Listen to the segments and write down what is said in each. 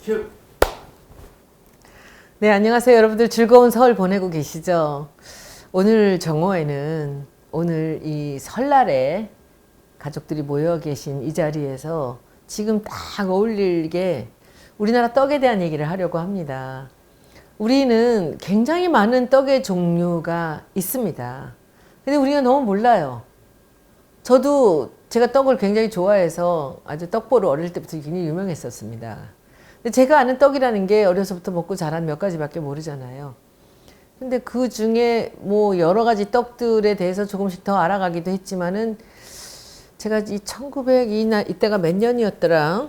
큐. 네, 안녕하세요. 여러분들 즐거운 설 보내고 계시죠? 오늘 정오에는 오늘 이 설날에 가족들이 모여 계신 이 자리에서 지금 딱 어울리게 우리나라 떡에 대한 얘기를 하려고 합니다. 우리는 굉장히 많은 떡의 종류가 있습니다. 근데 우리가 너무 몰라요. 저도 제가 떡을 굉장히 좋아해서 아주 떡보로 어릴 때부터 굉장히 유명했었습니다. 근데 제가 아는 떡이라는 게 어려서부터 먹고 자란 몇 가지밖에 모르잖아요. 근데 그 중에 뭐 여러 가지 떡들에 대해서 조금씩 더 알아가기도 했지만은 제가 이 이때가 몇 년이었더라?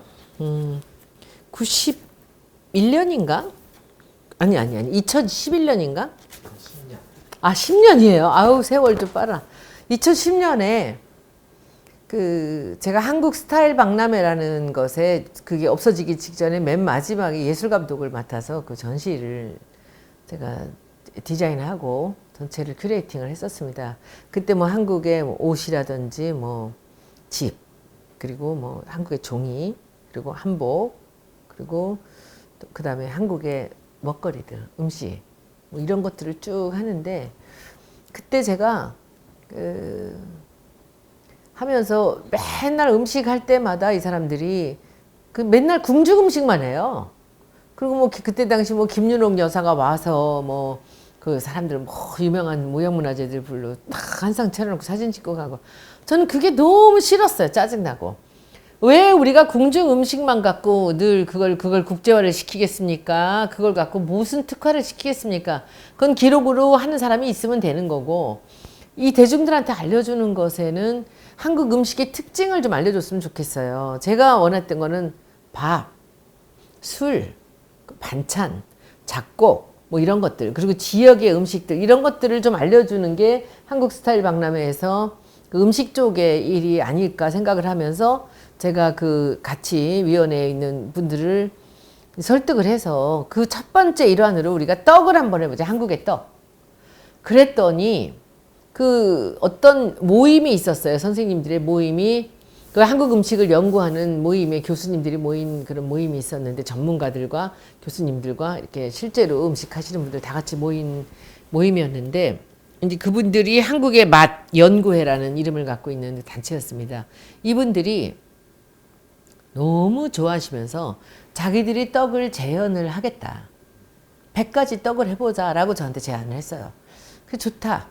91년인가? 아니 2011년인가? 10년. 아 10년이에요. 아우 세월 좀 빨라. 2010년에 제가 한국 스타일 박람회라는 것에 그게 없어지기 직전에 맨 마지막에 예술 감독을 맡아서 그 전시를 제가 디자인하고 전체를 큐레이팅을 했었습니다. 그때 뭐 한국의 뭐 옷이라든지 뭐 집, 그리고 뭐 한국의 종이, 그리고 한복, 그리고 또 그다음에 한국의 먹거리들, 음식 뭐 이런 것들을 쭉 하는데 그때 제가 하면서 맨날 음식 할 때마다 이 사람들이 맨날 궁중 음식만 해요. 그리고 뭐 그때 당시 뭐 김윤옥 여사가 와서 뭐 그 사람들 뭐 유명한 무형문화재들 불러 딱 한상 차려놓고 사진 찍고 가고 저는 그게 너무 싫었어요. 짜증나고. 왜 우리가 궁중 음식만 갖고 늘 그걸 국제화를 시키겠습니까? 그걸 갖고 무슨 특화를 시키겠습니까? 그건 기록으로 하는 사람이 있으면 되는 거고 이 대중들한테 알려주는 것에는 한국 음식의 특징을 좀 알려줬으면 좋겠어요. 제가 원했던 거는 밥, 술, 반찬, 작곡 뭐 이런 것들 그리고 지역의 음식들 이런 것들을 좀 알려주는 게 한국 스타일 박람회에서 그 음식 쪽의 일이 아닐까 생각을 하면서 제가 같이 위원회에 있는 분들을 설득을 해서 그 첫 번째 일환으로 우리가 떡을 한번 해보자. 한국의 떡. 그랬더니 어떤 모임이 있었어요. 선생님들의 모임이 그 한국 음식을 연구하는 모임에 교수님들이 모인 그런 모임이 있었는데 전문가들과 교수님들과 이렇게 실제로 음식 하시는 분들 다 같이 모인 모임이었는데 이제 그분들이 한국의 맛 연구회라는 이름을 갖고 있는 단체였습니다. 이분들이 너무 좋아하시면서 자기들이 떡을 재현을 하겠다. 100가지 떡을 해보자라고 저한테 제안을 했어요. 그게 좋다.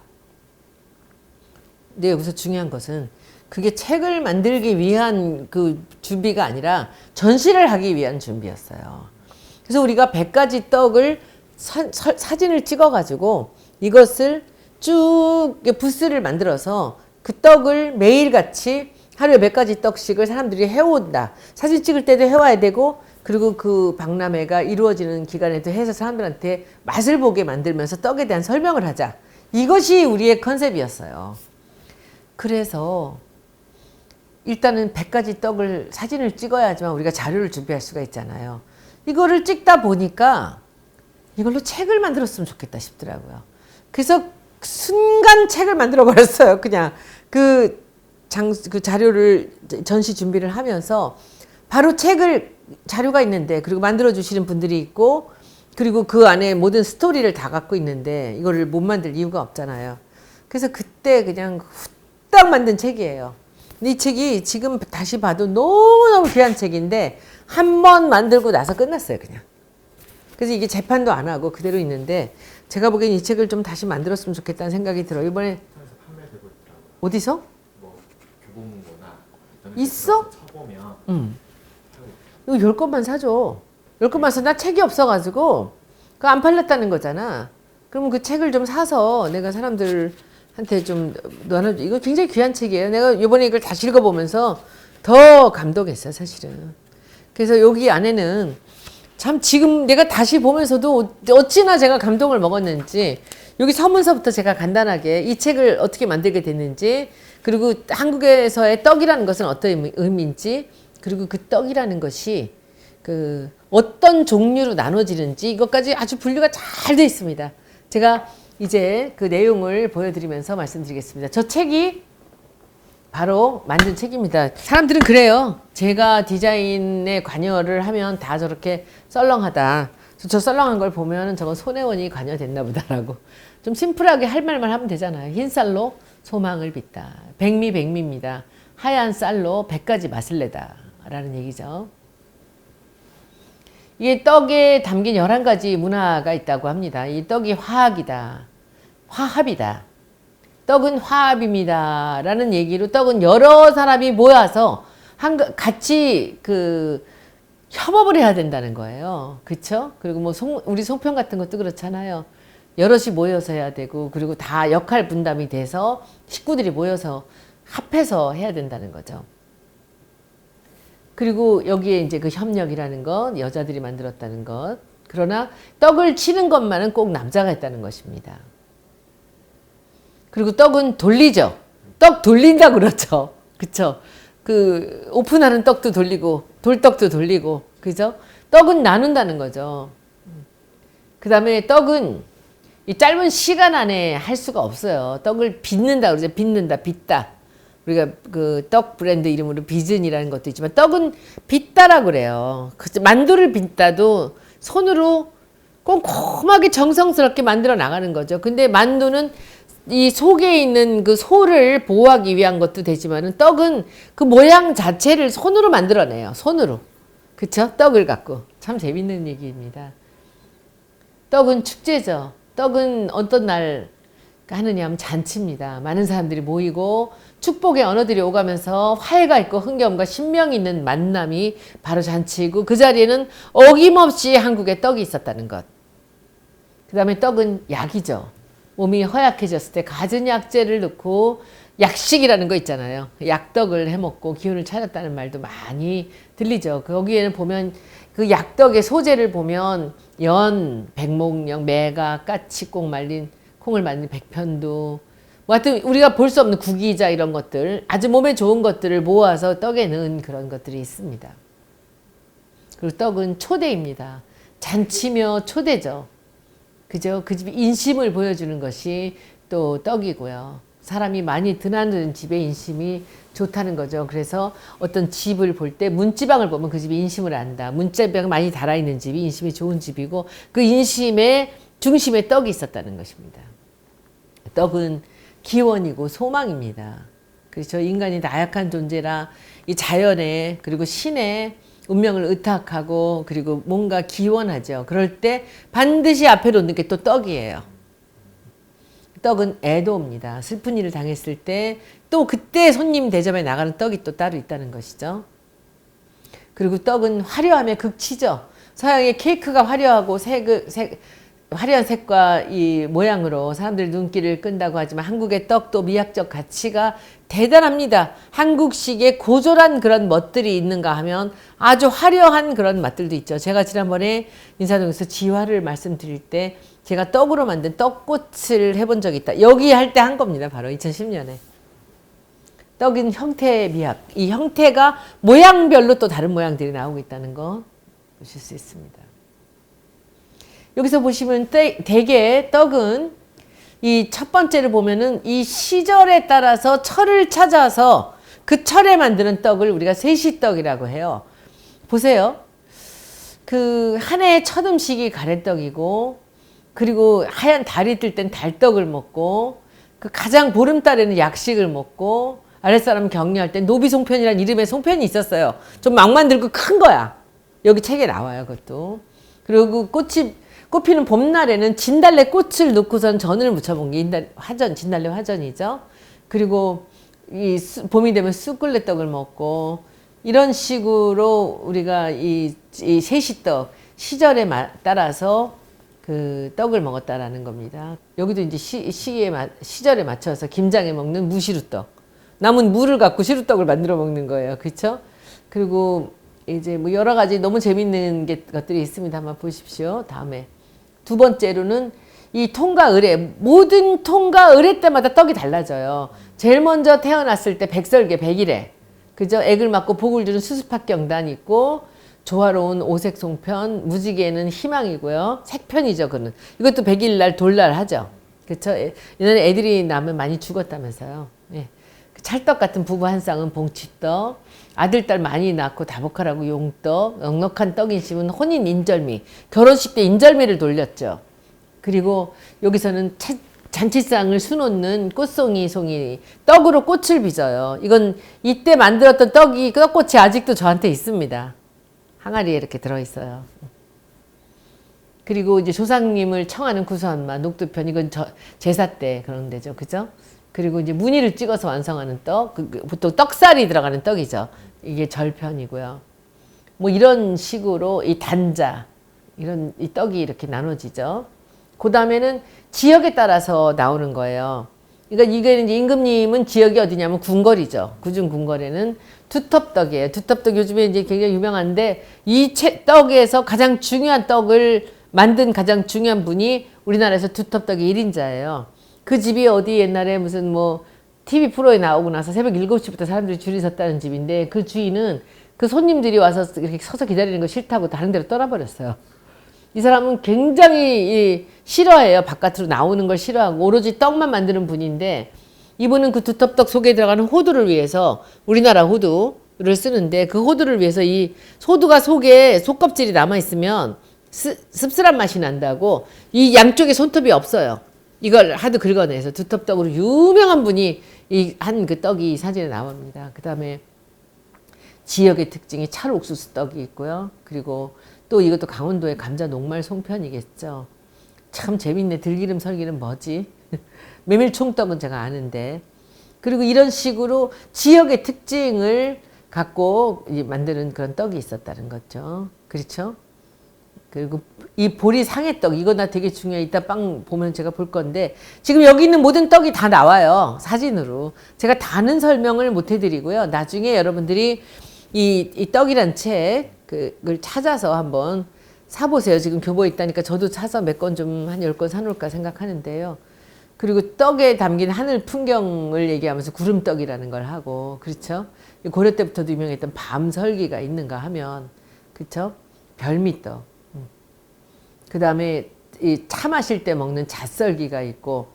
근데 여기서 중요한 것은 그게 책을 만들기 위한 그 준비가 아니라 전시를 하기 위한 준비였어요. 그래서 우리가 100가지 떡을 사진을 찍어가지고 이것을 쭉 부스를 만들어서 그 떡을 매일같이 하루에 몇 가지 떡씩을 사람들이 해온다. 사진 찍을 때도 해와야 되고 그리고 그 박람회가 이루어지는 기간에도 해서 사람들한테 맛을 보게 만들면서 떡에 대한 설명을 하자. 이것이 우리의 컨셉이었어요. 그래서 일단은 100가지 떡을 사진을 찍어야지만 우리가 자료를 준비할 수가 있잖아요. 이거를 찍다 보니까 이걸로 책을 만들었으면 좋겠다 싶더라고요. 그래서 순간 책을 만들어 버렸어요. 그냥 그 자료를 전시 준비를 하면서 바로 자료가 있는데 그리고 만들어 주시는 분들이 있고 그리고 그 안에 모든 스토리를 다 갖고 있는데 이거를 못 만들 이유가 없잖아요. 그래서 그때 그냥 후딱 만든 책이에요. 이 책이 지금 다시 봐도 너무너무 귀한 책인데 한 번 만들고 나서 끝났어요. 그냥. 그래서 이게 재판도 안 하고 그대로 있는데 제가 보기엔 이 책을 좀 다시 만들었으면 좋겠다는 생각이 들어요. 이번에 판매되고 있더라고요. 어디서? 뭐 교보문고나 있어? 쳐보면 이거 10권만 사줘. 10권만 사서 나 책이 없어가지고 그거 안 팔렸다는 거잖아. 그러면 그 책을 좀 사서 내가 사람들한테 좀 나눠줘. 이거 굉장히 귀한 책이에요. 내가 이번에 이걸 다시 읽어보면서 더 감동했어요, 사실은. 그래서 여기 안에는 참 지금 내가 다시 보면서도 어찌나 제가 감동을 먹었는지 여기 서문서부터 제가 간단하게 이 책을 어떻게 만들게 됐는지 그리고 한국에서의 떡이라는 것은 어떤 의미인지 그리고 그 떡이라는 것이 어떤 종류로 나눠지는지 이것까지 아주 분류가 잘 되어 있습니다. 제가 이제 그 내용을 보여드리면서 말씀드리겠습니다. 저 책이 바로 만든 책입니다. 사람들은 그래요. 제가 디자인에 관여를 하면 다 저렇게 썰렁하다. 저 썰렁한 걸 보면 저건 손혜원이 관여됐나 보다라고. 좀 심플하게 할 말만 하면 되잖아요. 흰 쌀로 소망을 빚다. 백미백미입니다. 하얀 쌀로 100가지 맛을 내다. 라는 얘기죠. 이게 떡에 담긴 11가지 문화가 있다고 합니다. 이 떡이 화학이다. 화합이다. 떡은 화합입니다. 라는 얘기로 떡은 여러 사람이 모여서 같이 협업을 해야 된다는 거예요. 그쵸? 그리고 뭐 우리 송편 같은 것도 그렇잖아요. 여럿이 모여서 해야 되고, 그리고 다 역할 분담이 돼서 식구들이 모여서 합해서 해야 된다는 거죠. 그리고 여기에 이제 그 협력이라는 것, 여자들이 만들었다는 것. 그러나 떡을 치는 것만은 꼭 남자가 했다는 것입니다. 그리고 떡은 돌리죠. 떡 돌린다 그렇죠. 그쵸? 오픈하는 떡도 돌리고, 돌떡도 돌리고, 그죠? 떡은 나눈다는 거죠. 그 다음에 떡은 이 짧은 시간 안에 할 수가 없어요. 떡을 빚는다 그러죠. 빚는다, 빚다. 우리가 그 떡 브랜드 이름으로 비즌이라는 것도 있지만 떡은 빚다라 그래요. 만두를 빚다도 손으로 꼼꼼하게 정성스럽게 만들어 나가는 거죠. 근데 만두는 이 속에 있는 그 소를 보호하기 위한 것도 되지만은 떡은 그 모양 자체를 손으로 만들어내요. 손으로. 그쵸? 떡을 갖고. 참 재밌는 얘기입니다. 떡은 축제죠. 떡은 어떤 날 하느냐 하면 잔치입니다. 많은 사람들이 모이고 축복의 언어들이 오가면서 화해가 있고 흥겨움과 신명이 있는 만남이 바로 잔치이고, 그 자리에는 어김없이 한국에 떡이 있었다는 것. 그 다음에 떡은 약이죠. 몸이 허약해졌을 때 갖은 약재를 넣고 약식이라는 거 있잖아요. 약떡을 해먹고 기운을 차렸다는 말도 많이 들리죠. 거기에는 보면 그 약떡의 소재를 보면 연, 백목령, 매가, 까치, 꼭 말린 콩을 말린 백편두, 뭐 하여튼 우리가 볼 수 없는 구기자 이런 것들, 아주 몸에 좋은 것들을 모아서 떡에 넣은 그런 것들이 있습니다. 그리고 떡은 초대입니다. 잔치며 초대죠. 그죠? 그 집의 인심을 보여주는 것이 또 떡이고요. 사람이 많이 드나드는 집의 인심이 좋다는 거죠. 그래서 어떤 집을 볼 때 문지방을 보면 그 집의 인심을 안다. 문지방이 많이 달아있는 집이 인심이 좋은 집이고, 그 인심의 중심에 떡이 있었다는 것입니다. 떡은 기원이고 소망입니다. 그렇죠. 인간이 나약한 존재라 이 자연에 그리고 신의 운명을 의탁하고 그리고 뭔가 기원하죠. 그럴 때 반드시 앞에 놓는 게 또 떡이에요. 떡은 애도입니다. 슬픈 일을 당했을 때 또 그때 손님 대접에 나가는 떡이 또 따로 있다는 것이죠. 그리고 떡은 화려함의 극치죠. 서양의 케이크가 화려하고 화려한 색과 이 모양으로 사람들 눈길을 끈다고 하지만 한국의 떡도 미학적 가치가 대단합니다. 한국식의 고졸한 그런 멋들이 있는가 하면 아주 화려한 그런 맛들도 있죠. 제가 지난번에 인사동에서 지화를 말씀드릴 때 제가 떡으로 만든 떡꽃을 해본 적이 있다. 여기 할 때 한 겁니다. 바로 2010년에. 떡은 형태의 미학. 이 형태가 모양별로 또 다른 모양들이 나오고 있다는 거 보실 수 있습니다. 여기서 보시면 대개 떡은 이 첫 번째를 보면은 이 시절에 따라서 철을 찾아서 그 철에 만드는 떡을 우리가 세시떡이라고 해요. 보세요. 그 한 해의 첫 음식이 가래떡이고, 그리고 하얀 달이 뜰 땐 달떡을 먹고, 그 가장 보름달에는 약식을 먹고, 아랫사람 격려할 때 노비송편이라는 이름의 송편이 있었어요. 좀 막 만들고 큰 거야. 여기 책에 나와요, 그것도. 그리고 꽃 피는 봄날에는 진달래 꽃을 넣고선 전을 무쳐본 게 진달래 화전이죠. 그리고 봄이 되면 쑥굴레떡을 먹고, 이런 식으로 우리가 이 세시떡, 시절에 따라서 그 떡을 먹었다라는 겁니다. 여기도 이제 시절에 맞춰서 김장에 먹는 무시루떡. 남은 무를 갖고 시루떡을 만들어 먹는 거예요. 그렇죠? 그리고 이제 뭐 여러 가지 너무 재밌는 것들이 있습니다. 한번 보십시오. 다음에. 두 번째로는 이 통과 의례. 모든 통과 의례 때마다 떡이 달라져요. 제일 먼저 태어났을 때 백설계, 백일에. 그죠? 액을 맞고 복을 주는 수수팥경단 있고, 조화로운 오색송편, 무지개는 희망이고요. 색편이죠, 그는. 이것도 100일날 돌날 하죠. 그쵸? 옛날에 애들이 나면 많이 죽었다면서요. 예. 찰떡 같은 부부 한 쌍은 봉치떡, 아들, 딸 많이 낳고 다복하라고 용떡, 넉넉한 떡인 집은 혼인 인절미, 결혼식 때 인절미를 돌렸죠. 그리고 여기서는 잔치상을 수놓는 꽃송이 송이 떡으로 꽃을 빚어요. 이건 이때 만들었던 떡이 떡꽃이 아직도 저한테 있습니다. 항아리에 이렇게 들어있어요. 그리고 이제 조상님을 청하는 구수한마 녹두편, 이건 제사 때 그런 데죠, 그죠? 그리고 이제 무늬를 찍어서 완성하는 떡, 보통 떡살이 들어가는 떡이죠. 이게 절편이고요. 뭐 이런 식으로 이 단자, 이런 이 떡이 이렇게 나눠지죠. 그 다음에는 지역에 따라서 나오는 거예요. 그러니까 이게 이제 임금님은 지역이 어디냐면 궁궐이죠. 구중 궁궐에는 두텁떡이에요. 두텁떡 요즘에 이제 굉장히 유명한데 이 떡에서 가장 중요한 떡을 만든 가장 중요한 분이 우리나라에서 두텁떡의 1인자예요. 그 집이 어디 옛날에 무슨 뭐 TV 프로에 나오고 나서 새벽 7시부터 사람들이 줄이 섰다는 집인데 그 주인은 그 손님들이 와서 이렇게 서서 기다리는 거 싫다고 다른 데로 떠나버렸어요. 이 사람은 굉장히 싫어해요. 바깥으로 나오는 걸 싫어하고 오로지 떡만 만드는 분인데 이분은 그 두텁떡 속에 들어가는 호두를 위해서 우리나라 호두를 쓰는데 그 호두를 위해서 이 호두가 속에 속껍질이 남아있으면 씁쓸한 맛이 난다고 이 양쪽에 손톱이 없어요. 이걸 하도 긁어내서 두텁떡으로 유명한 분이 한 그 떡이 사진에 나옵니다. 그 다음에 지역의 특징이 찰옥수수 떡이 있고요. 그리고 또 이것도 강원도의 감자 녹말 송편이겠죠. 참 재밌네. 들기름 설기름 뭐지? 메밀총떡은 제가 아는데. 그리고 이런 식으로 지역의 특징을 갖고 만드는 그런 떡이 있었다는 거죠. 그렇죠? 그리고 이 보리 상해떡, 이거 나 되게 중요해. 이따 빵 보면 제가 볼 건데 지금 여기 있는 모든 떡이 다 나와요. 사진으로. 제가 다는 설명을 못 해드리고요. 나중에 여러분들이 이 떡이란 책을 찾아서 한번 사보세요. 지금 교보에 있다니까 저도 사서 몇 권 좀 한 10권 사놓을까 생각하는데요. 그리고 떡에 담긴 하늘 풍경을 얘기하면서 구름떡이라는 걸 하고, 그렇죠? 고려 때부터도 유명했던 밤설기가 있는가 하면, 그렇죠? 별미떡. 그 다음에 이 차 마실 때 먹는 잣썰기가 있고,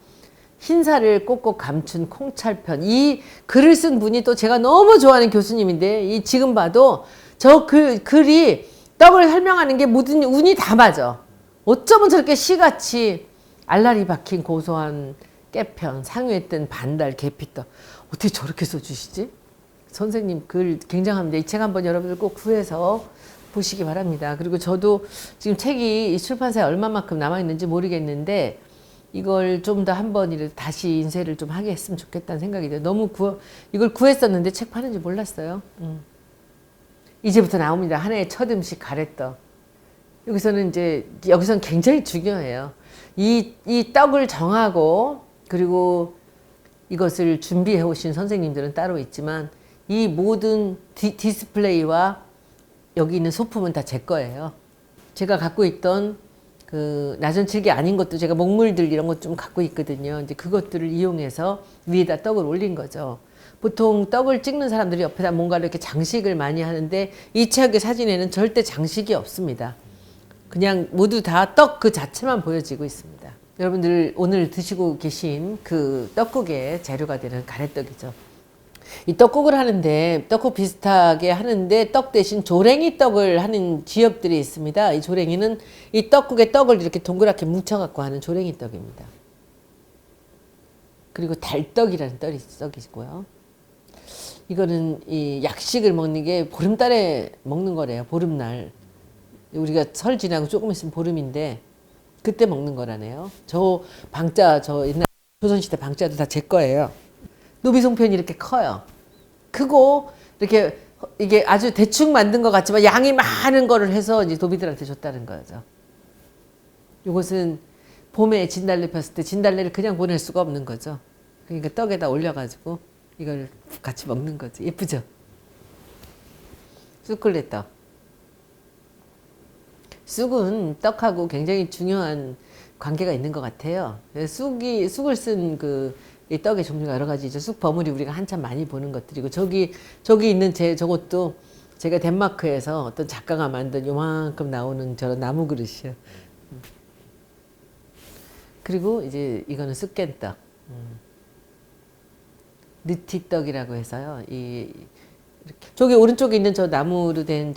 흰살을 꼭꼭 감춘 콩찰편. 이 글을 쓴 분이 또 제가 너무 좋아하는 교수님인데, 이 지금 봐도 저 글이 떡을 설명하는 게 모든 운이 다 맞아. 어쩌면 저렇게 시같이 알알이 박힌 고소한 깨편, 상위에 뜬 반달 계피떡. 어떻게 저렇게 써주시지? 선생님 글 굉장합니다. 이 책 한번 여러분들 꼭 구해서 보시기 바랍니다. 그리고 저도 지금 책이 이 출판사에 얼마만큼 남아있는지 모르겠는데 이걸 좀 더 한번 다시 인쇄를 좀 하게 했으면 좋겠다는 생각이 들어요. 너무 이걸 구했었는데 책 파는지 몰랐어요. 이제부터 나옵니다. 하나의 첫 음식 가래떡. 여기서는 굉장히 중요해요. 이 떡을 정하고 그리고 이것을 준비해 오신 선생님들은 따로 있지만 이 모든 디스플레이와 여기 있는 소품은 다 제 거예요. 제가 갖고 있던 그 나전칠기 아닌 것도 제가 먹물들 이런 것 좀 갖고 있거든요. 이제 그것들을 이용해서 위에다 떡을 올린 거죠. 보통 떡을 찍는 사람들이 옆에다 뭔가 이렇게 장식을 많이 하는데 이 책의 사진에는 절대 장식이 없습니다. 그냥 모두 다 떡 그 자체만 보여지고 있습니다. 여러분들 오늘 드시고 계신 그 떡국의 재료가 되는 가래떡이죠. 이 떡국을 하는데 떡국 비슷하게 하는데 떡 대신 조랭이 떡을 하는 지역들이 있습니다. 이 조랭이는 이 떡국에 떡을 이렇게 동그랗게 뭉쳐갖고 하는 조랭이 떡입니다. 그리고 달떡이라는 떡이고요. 이거는 이 약식을 먹는 게 보름달에 먹는 거래요. 보름날. 우리가 설 지나고 조금 있으면 보름인데 그때 먹는 거라네요. 저 옛날 조선시대 방자도 다 제 거예요. 노비송편이 이렇게 커요. 크고 이렇게 이게 아주 대충 만든 것 같지만 양이 많은 거를 해서 이제 노비들한테 줬다는 거죠. 이것은 봄에 진달래 폈을 때 진달래를 그냥 보낼 수가 없는 거죠. 그러니까 떡에다 올려가지고 이걸 같이 먹는 거죠. 예쁘죠? 쑥굴레떡. 쑥은 떡하고 굉장히 중요한 관계가 있는 것 같아요. 쑥을 쓴 이 떡의 종류가 여러 가지죠. 쑥 버무리 우리가 한참 많이 보는 것들이고 저기 있는 저것도 제가 덴마크에서 어떤 작가가 만든 요만큼 나오는 저런 나무 그릇이요. 그리고 이제 이거는 쑥깬떡. 느티떡이라고 해서요. 이렇게 저기 오른쪽에 있는 저 나무로 된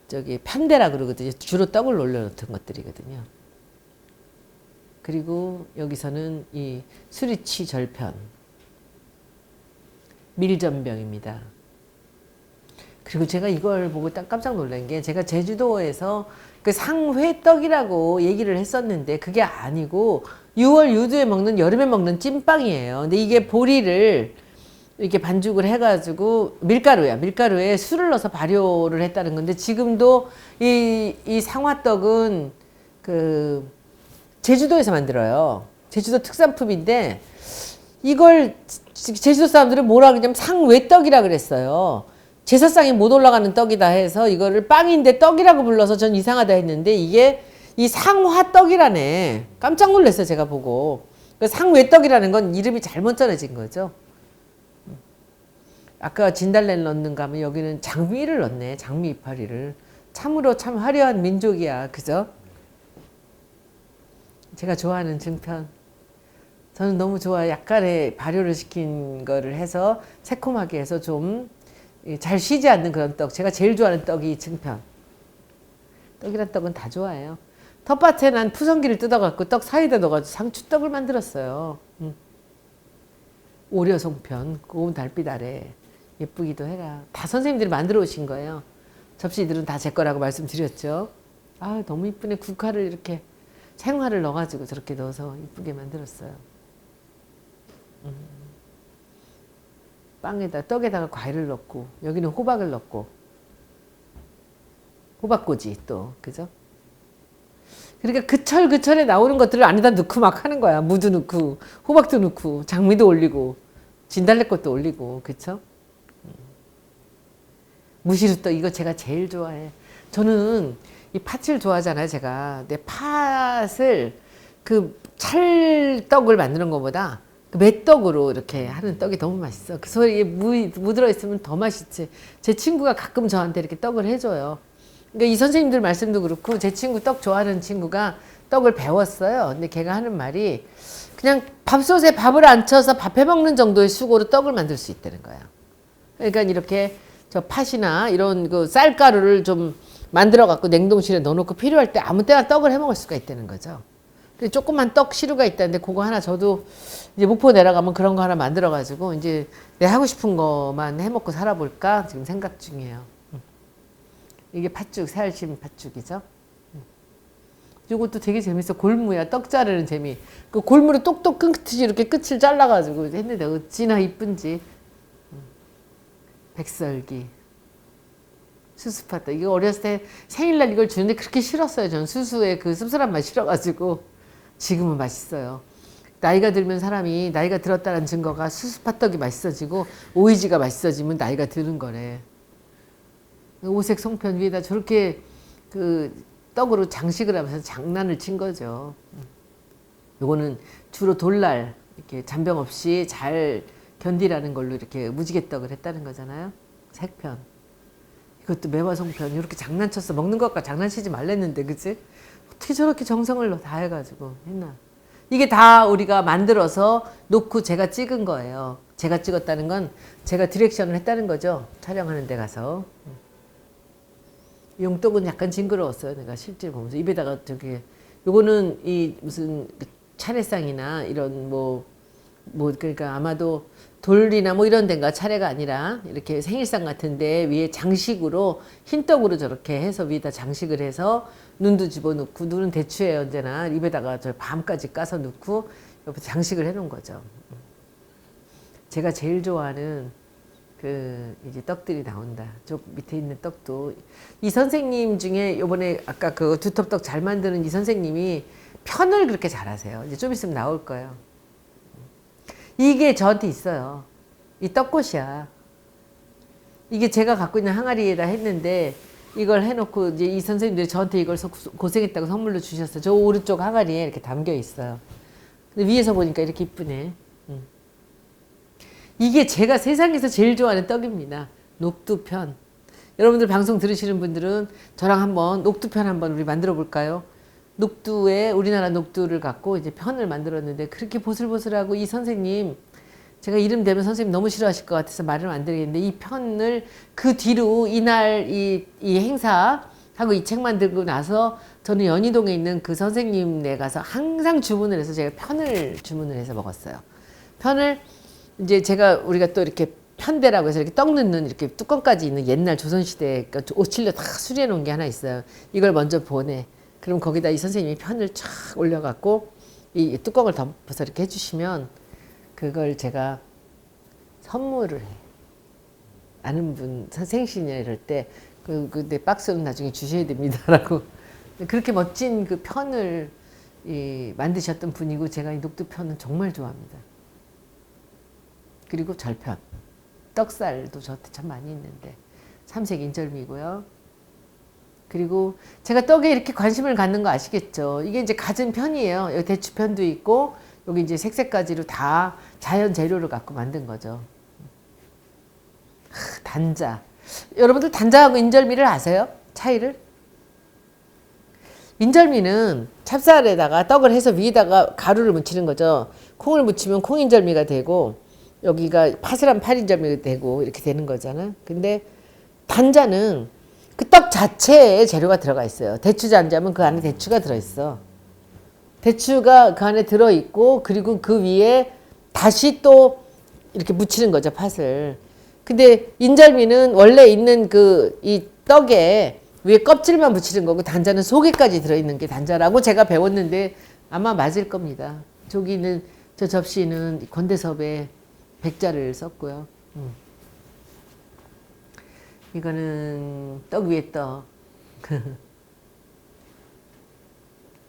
저기 편대라 그러거든요. 주로 떡을 올려놓던 것들이거든요. 그리고 여기서는 이 수리치 절편, 밀전병입니다. 그리고 제가 이걸 보고 딱 깜짝 놀란 게 제가 제주도에서 그 상회떡이라고 얘기를 했었는데 그게 아니고 6월 유두에 먹는 여름에 먹는 찐빵이에요. 근데 이게 보리를 이렇게 반죽을 해가지고 밀가루에 술을 넣어서 발효를 했다는 건데 지금도 이 상화떡은 그 제주도에서 만들어요. 제주도 특산품인데 이걸 제주도 사람들은 뭐라 그러냐면 상외떡이라 그랬어요. 제사상에 못 올라가는 떡이다 해서 이거를 빵인데 떡이라고 불러서 전 이상하다 했는데 이게 이 상화떡이라네. 깜짝 놀랐어요, 제가 보고. 상외떡이라는 건 이름이 잘못 전해진 거죠. 아까 진달래를 넣는가 하면 여기는 장미를 넣네. 장미 이파리를. 참으로 참 화려한 민족이야. 그죠? 제가 좋아하는 증편. 저는 너무 좋아요. 약간의 발효를 시킨 거를 해서 새콤하게 해서 좀 잘 쉬지 않는 그런 떡. 제가 제일 좋아하는 떡이 증편. 떡이란 떡은 다 좋아해요. 텃밭에 난 푸성기를 뜯어갖고 떡 사이에다 넣어가지고 상추떡을 만들었어요. 오려송편, 고운 달빛 아래 예쁘기도 해라. 다 선생님들이 만들어 오신 거예요. 접시들은 다 제 거라고 말씀드렸죠. 아, 너무 이쁘네. 국화를 이렇게 생화를 넣어가지고 저렇게 넣어서 이쁘게 만들었어요. 빵에다 떡에다가 과일을 넣고 여기는 호박을 넣고 호박꼬지 또 그죠? 그러니까 그 철에 나오는 것들을 안에다 넣고 막 하는 거야. 무도 넣고 호박도 넣고 장미도 올리고 진달래꽃도 올리고 그쵸? 무시루떡 이거 제가 제일 좋아해. 저는 이 팥을 좋아하잖아요. 제가 근데 팥을 그 찰떡을 만드는 것보다 그 매떡으로 이렇게 하는 떡이 너무 맛있어. 그 소리에 무 들어있으면 더 맛있지. 제 친구가 가끔 저한테 이렇게 떡을 해줘요. 그러니까 이 선생님들 말씀도 그렇고 제 친구 떡 좋아하는 친구가 떡을 배웠어요. 근데 걔가 하는 말이 그냥 밥솥에 밥을 안 쳐서 밥 해먹는 정도의 수고로 떡을 만들 수 있다는 거야. 그러니까 이렇게 저 팥이나 이런 그 쌀가루를 좀 만들어 갖고 냉동실에 넣어놓고 필요할 때 아무 때나 떡을 해먹을 수가 있다는 거죠. 조그만 떡 시루가 있다는데 그거 하나 저도 이제 목포 내려가면 그런 거 하나 만들어 가지고 이제 내 하고 싶은 거만 해먹고 살아볼까 지금 생각 중이에요. 이게 팥죽, 새알심 팥죽이죠. 이것도 되게 재밌어. 골무야. 떡 자르는 재미. 그 골무를 똑똑 끊듯이 이렇게 끝을 잘라가지고 했는데 어찌나 이쁜지. 백설기. 수수팥떡. 이거 어렸을 때 생일날 이걸 주는데 그렇게 싫었어요. 전 수수의 그 씁쓸한 맛 싫어가지고. 지금은 맛있어요. 나이가 들면 사람이 나이가 들었다는 증거가 수수팥떡이 맛있어지고 오이지가 맛있어지면 나이가 드는 거래. 오색 송편 위에다 저렇게 그 떡으로 장식을 하면서 장난을 친 거죠. 요거는 주로 돌날 이렇게 잔병 없이 잘 견디라는 걸로 이렇게 무지개떡을 했다는 거잖아요. 색편. 이것도 매화송편 이렇게 장난쳤어. 먹는 것과 장난치지 말랬는데 그치? 어떻게 저렇게 정성을 다 해가지고 했나. 이게 다 우리가 만들어서 놓고 제가 찍은 거예요. 제가 찍었다는 건 제가 디렉션을 했다는 거죠. 촬영하는 데 가서. 용떡은 약간 징그러웠어요. 내가 실제 보면서 입에다가 저기 요거는 이 무슨 차례상이나 이런 뭐 그러니까 아마도 돌이나 뭐 이런 데인가 차례가 아니라 이렇게 생일상 같은데 위에 장식으로 흰떡으로 저렇게 해서 위에다 장식을 해서 눈도 집어넣고 눈은 대추에 언제나 입에다가 저 밤까지 까서 넣고 옆에 장식을 해놓은 거죠. 제가 제일 좋아하는 그 이제 떡들이 나온다. 저 밑에 있는 떡도 이 선생님 중에 요번에 아까 그 두텁떡 잘 만드는 이 선생님이 편을 그렇게 잘하세요. 이제 좀 있으면 나올 거예요. 이게 저한테 있어요. 이 떡꽃이야. 이게 제가 갖고 있는 항아리에다 했는데 이걸 해놓고 이제 이 선생님들이 저한테 이걸 고생했다고 선물로 주셨어요. 저 오른쪽 항아리에 이렇게 담겨 있어요. 근데 위에서 보니까 이렇게 이쁘네. 이게 제가 세상에서 제일 좋아하는 떡입니다. 녹두편. 여러분들 방송 들으시는 분들은 저랑 한번 녹두편 한번 우리 만들어 볼까요? 녹두에 우리나라 녹두를 갖고 이제 편을 만들었는데 그렇게 보슬보슬하고 이 선생님 제가 이름 대면 선생님 너무 싫어하실 것 같아서 말을 안 드리겠는데 이 편을 그 뒤로 이날 이 행사하고 이 책 만들고 나서 저는 연희동에 있는 그 선생님네 가서 항상 주문을 해서 제가 편을 주문을 해서 먹었어요. 편을 이제 우리가 또 이렇게 편대라고 해서 이렇게 떡 넣는 이렇게 뚜껑까지 있는 옛날 조선시대 오칠로 다 수리해 놓은 게 하나 있어요. 이걸 먼저 보내. 그럼 거기다 이 선생님이 편을 쫙 올려갖고 이 뚜껑을 덮어서 이렇게 해주시면 그걸 제가 선물을 해. 아는 분 생신이나 이럴 때 내 박스는 나중에 주셔야 됩니다라고. 그렇게 멋진 그 편을 만드셨던 분이고 제가 이 녹두편은 정말 좋아합니다. 그리고 절편. 떡살도 저한테 참 많이 있는데 삼색 인절미고요. 그리고 제가 떡에 이렇게 관심을 갖는 거 아시겠죠? 이게 이제 갖은 편이에요. 여기 대추편도 있고 여기 이제 색색가지로 다 자연 재료를 갖고 만든 거죠. 단자. 여러분들 단자하고 인절미를 아세요? 차이를? 인절미는 찹쌀에다가 떡을 해서 위에다가 가루를 묻히는 거죠. 콩을 묻히면 콩인절미가 되고 여기가 파스란 파인절미가 되고 이렇게 되는 거잖아요. 근데 단자는 그 떡 자체에 재료가 들어가 있어요. 대추 단자면 그 안에 대추가 들어있어. 대추가 그 안에 들어있고 그리고 그 위에 다시 또 이렇게 묻히는 거죠. 팥을. 근데 인절미는 원래 있는 이 떡에 위에 껍질만 묻히는 거고 단자는 속에까지 들어있는 게 단자라고 제가 배웠는데 아마 맞을 겁니다. 저기는 저 접시는 권대섭의 백자를 썼고요. 이거는 떡 위에 떡.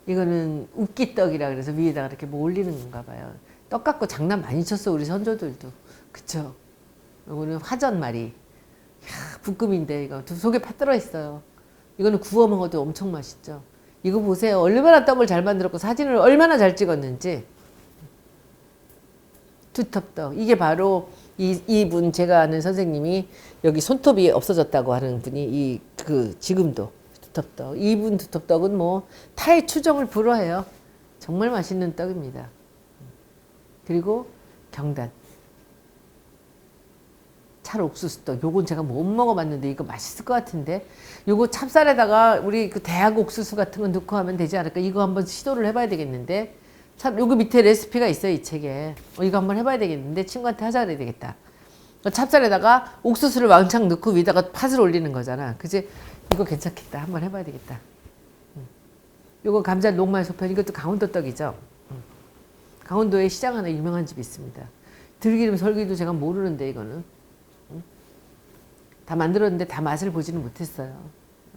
이거는 웃기떡이라 그래서 위에다가 이렇게 뭐 올리는 건가 봐요. 떡 갖고 장난 많이 쳤어 우리 선조들도. 그쵸? 이거는 화전말이. 야, 볶음인데 이거 속에 팥 들어있어요. 이거는 구워 먹어도 엄청 맛있죠. 이거 보세요. 얼마나 떡을 잘 만들었고 사진을 얼마나 잘 찍었는지. 두텁떡. 이게 바로 이분 제가 아는 선생님이 여기 손톱이 없어졌다고 하는 분이 지금도 두텁떡. 이분 두텁떡은 뭐 타의 추정을 불허해요. 정말 맛있는 떡입니다. 그리고 경단. 찰옥수수떡. 요건 제가 못 먹어봤는데 이거 맛있을 것 같은데. 요거 찹쌀에다가 우리 그 대학 옥수수 같은 거 넣고 하면 되지 않을까. 이거 한번 시도를 해봐야 되겠는데. 참 요거 밑에 레시피가 있어요 이 책에. 이거 한번 해봐야 되겠는데 친구한테 하자 그래야 되겠다. 찹쌀에다가 옥수수를 왕창 넣고 위에다가 팥을 올리는 거잖아. 그치? 이거 괜찮겠다. 한번 해봐야 되겠다. 요거 감자 녹말 소편. 이것도 강원도 떡이죠. 강원도에 시장 하나 유명한 집이 있습니다. 들기름 설기도 제가 모르는데 이거는 다 만들었는데 다 맛을 보지는 못했어요.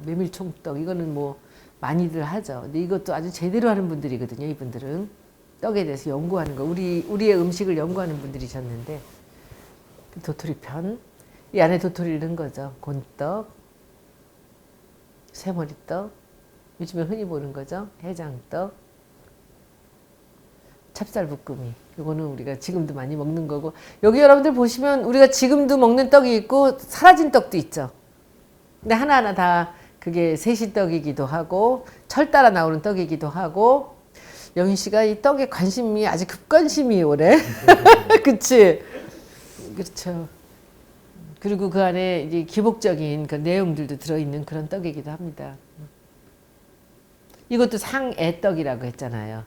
메밀총떡 이거는 뭐 많이들 하죠. 근데 이것도 아주 제대로 하는 분들이거든요. 이분들은 떡에 대해서 연구하는 거, 우리의 음식을 연구하는 분들이셨는데 도토리편 이 안에 도토리를 넣은 거죠. 곤떡, 쇠머리떡, 요즘에 흔히 보는 거죠. 해장떡, 찹쌀볶음이. 이거는 우리가 지금도 많이 먹는 거고 여기 여러분들 보시면 우리가 지금도 먹는 떡이 있고 사라진 떡도 있죠. 근데 하나하나 다 그게 세시떡이기도 하고 철 따라 나오는 떡이기도 하고 영희 씨가 이 떡에 관심이 아주 급관심이 오래. 그치? 그렇죠. 그리고 그 안에 이제 기복적인 그 내용들도 들어있는 그런 떡이기도 합니다. 이것도 상애떡이라고 했잖아요.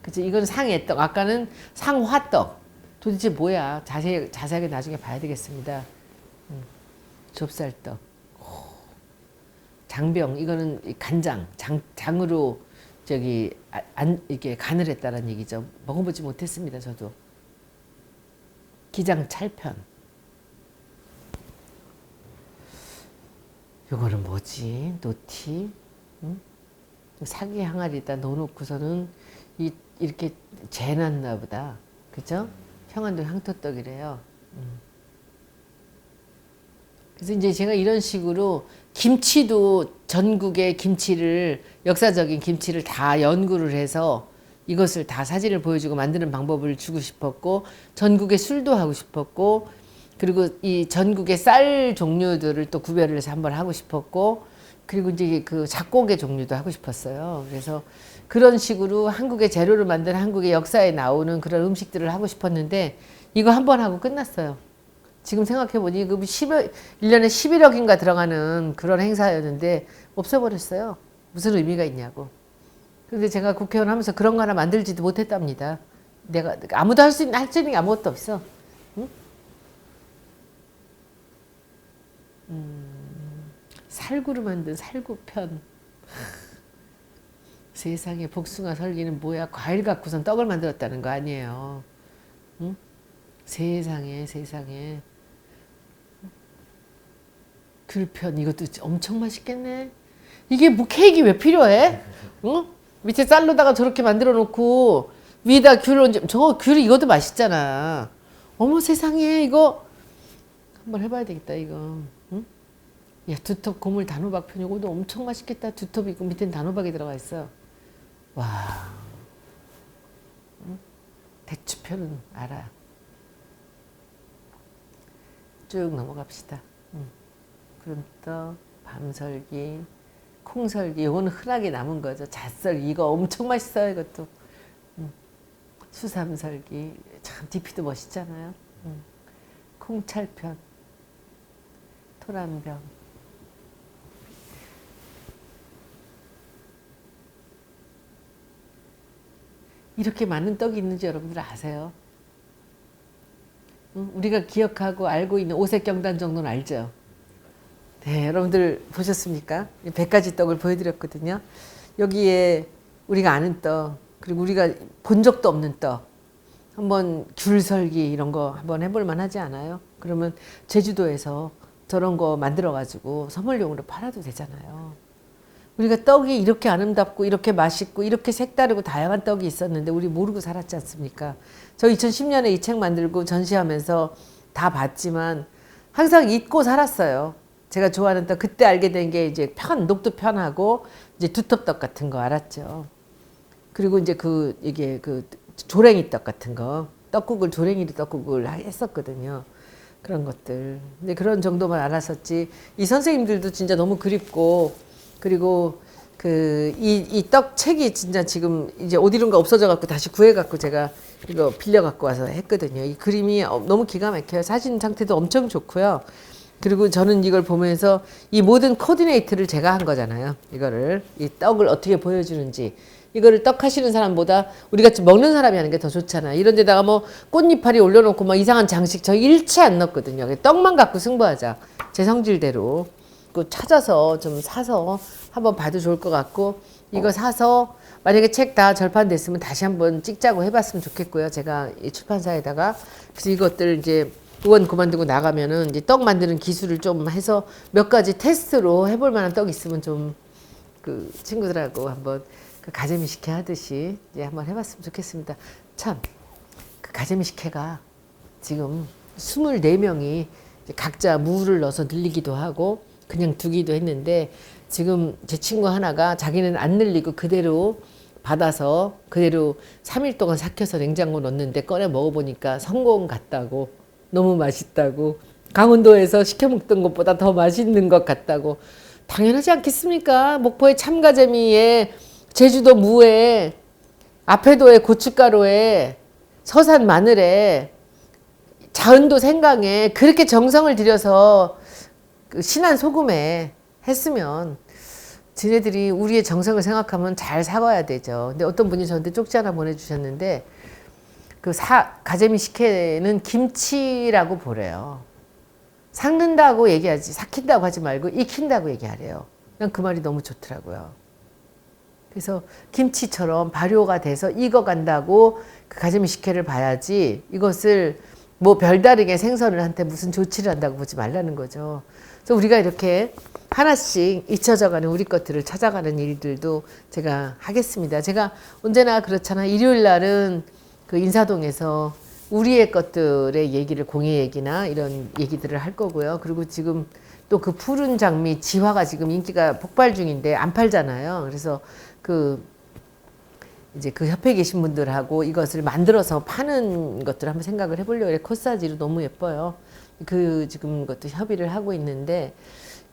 그치? 이건 상애떡. 아까는 상화떡. 도대체 뭐야? 자세하게 나중에 봐야 되겠습니다. 좁쌀떡. 장병. 이거는 간장. 장으로 이렇게 간을 했다는 얘기죠. 먹어보지 못했습니다. 저도. 기장 찰편. 요거는 뭐지? 노티. 응? 사기 항아리에다 넣어놓고서는 이렇게 재놨나 보다. 그죠? 평안도 향토떡이래요. 그래서 이제 제가 이런 식으로 김치도 전국의 김치를, 역사적인 김치를 다 연구를 해서 이것을 다 사진을 보여주고 만드는 방법을 주고 싶었고, 전국의 술도 하고 싶었고, 그리고 이 전국의 쌀 종류들을 또 구별을 해서 한번 하고 싶었고, 그리고 이제 그 작곡의 종류도 하고 싶었어요. 그래서 그런 식으로 한국의 재료를 만든 한국의 역사에 나오는 그런 음식들을 하고 싶었는데 이거 한 번 하고 끝났어요. 지금 생각해보니 그 1년에 11억인가 들어가는 그런 행사였는데 없어버렸어요. 무슨 의미가 있냐고. 근데 제가 국회의원 하면서 그런 거 하나 만들지도 못했답니다. 내가 아무도 할 수 있는 게 아무것도 없어. 응? 살구로 만든 살구편. 세상에 복숭아 설기는 뭐야? 과일 갖고선 떡을 만들었다는 거 아니에요. 응? 세상에. 귤편 이것도 엄청 맛있겠네. 이게 뭐 케이크 왜 필요해? 응? 밑에 쌀로다가 저렇게 만들어 놓고 위에다 귤 얹어. 저거 귤이 이것도 맛있잖아. 어머 세상에 이거 한번 해봐야 되겠다 이거. 응? 야 두텁 고물 단호박편 이것도 엄청 맛있겠다. 두텁 이고 밑엔 단호박이 들어가 있어. 와. 응? 대추편은 알아. 쭉 넘어갑시다. 그럼떡, 밤설기, 콩설기, 요거는 흔하게 남은 거죠. 잣설기, 이거 엄청 맛있어요, 이것도. 수삼설기, 참 디피도 멋있잖아요. 콩찰편, 토란병. 이렇게 많은 떡이 있는지 여러분들 아세요? 우리가 기억하고 알고 있는 오색경단 정도는 알죠? 네, 여러분들 보셨습니까? 100가지 떡을 보여드렸거든요. 여기에 우리가 아는 떡, 그리고 우리가 본 적도 없는 떡, 한번 귤설기 이런 거 한번 해볼 만하지 않아요? 그러면 제주도에서 저런 거 만들어가지고 선물용으로 팔아도 되잖아요. 우리가 떡이 이렇게 아름답고 이렇게 맛있고 이렇게 색다르고 다양한 떡이 있었는데 우리 모르고 살았지 않습니까? 저 2010년에 이 책 만들고 전시하면서 다 봤지만 항상 잊고 살았어요. 제가 좋아하는 떡 그때 알게 된 게 이제 녹두 편하고 이제 두텁떡 같은 거 알았죠. 그리고 이제 이게 조랭이 떡 같은 거 떡국을 조랭이로 떡국을 했었거든요. 그런 것들. 근데 그런 정도만 알았었지. 이 선생님들도 진짜 너무 그립고 그리고 이 떡 책이 진짜 지금 이제 어디론가 없어져 갖고 다시 구해 갖고 제가 이거 빌려 갖고 와서 했거든요. 이 그림이 너무 기가 막혀요. 사진 상태도 엄청 좋고요. 그리고 저는 이걸 보면서 이 모든 코디네이트를 제가 한 거잖아요. 이거를 이 떡을 어떻게 보여주는지 이거를 떡 하시는 사람보다 우리 같이 먹는 사람이 하는 게 더 좋잖아. 이런 데다가 뭐 꽃잎파리 올려놓고 막 이상한 장식 저 일체 안 넣었거든요. 떡만 갖고 승부하자. 제 성질대로. 그 찾아서 좀 사서 한번 봐도 좋을 것 같고 이거 사서 만약에 책 다 절판됐으면 다시 한번 찍자고 해봤으면 좋겠고요. 제가 이 출판사에다가 그래서 이것들 이제 의원 그만두고 나가면은 이제 떡 만드는 기술을 좀 해서 몇 가지 테스트로 해볼 만한 떡 있으면 좀 그 친구들하고 한번 그 가재미 식혜 하듯이 이제 한번 해봤으면 좋겠습니다. 참 그 가재미 식혜가 지금 24명이 각자 무를 넣어서 늘리기도 하고 그냥 두기도 했는데 지금 제 친구 하나가 자기는 안 늘리고 그대로 받아서 그대로 3일 동안 삭혀서 냉장고 넣었는데 꺼내 먹어보니까 성공 같다고 너무 맛있다고 강원도에서 시켜 먹던 것보다 더 맛있는 것 같다고 당연하지 않겠습니까? 목포의 참가재미에 제주도 무에 아페도의 고춧가루에 서산 마늘에 자은도 생강에 그렇게 정성을 들여서 그 신한 소금에 했으면 지네들이 우리의 정성을 생각하면 잘 사과해야 되죠. 근데 어떤 분이 저한테 쪽지 하나 보내주셨는데 가재미 식혜는 김치라고 보래요. 삭는다고 얘기하지 삭힌다고 하지 말고 익힌다고 얘기하래요. 난 그 말이 너무 좋더라고요. 그래서 김치처럼 발효가 돼서 익어간다고 그 가재미 식혜를 봐야지 이것을 뭐 별다르게 생선을 한테 무슨 조치를 한다고 보지 말라는 거죠. 그래서 우리가 이렇게 하나씩 잊혀져가는 우리 것들을 찾아가는 일들도 제가 하겠습니다. 제가 언제나 그렇잖아. 일요일 날은 그 인사동에서 우리의 것들의 얘기를 공예 얘기나 이런 얘기들을 할 거고요. 그리고 지금 또 그 푸른 장미 지화가 지금 인기가 폭발 중인데 안 팔잖아요. 그래서 이제 그 협회에 계신 분들하고 이것을 만들어서 파는 것들을 한번 생각을 해보려고 해요. 코사지로 너무 예뻐요. 지금 것도 협의를 하고 있는데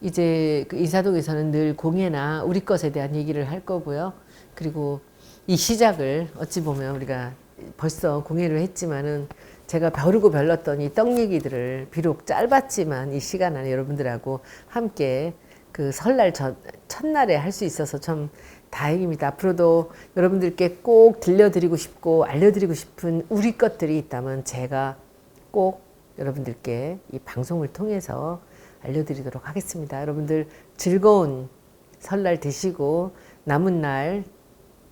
이제 그 인사동에서는 늘 공예나 우리 것에 대한 얘기를 할 거고요. 그리고 이 시작을 어찌 보면 우리가 벌써 공예를 했지만은 제가 벼르고 별렀던 이 떡 얘기들을 비록 짧았지만 이 시간 안에 여러분들하고 함께 그 설날 첫날에 할 수 있어서 참 다행입니다. 앞으로도 여러분들께 꼭 들려드리고 싶고 알려드리고 싶은 우리 것들이 있다면 제가 꼭 여러분들께 이 방송을 통해서 알려드리도록 하겠습니다. 여러분들 즐거운 설날 되시고 남은 날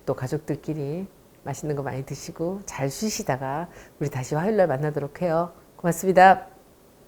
또 가족들끼리 맛있는 거 많이 드시고 잘 쉬시다가 우리 다시 화요일날 만나도록 해요. 고맙습니다.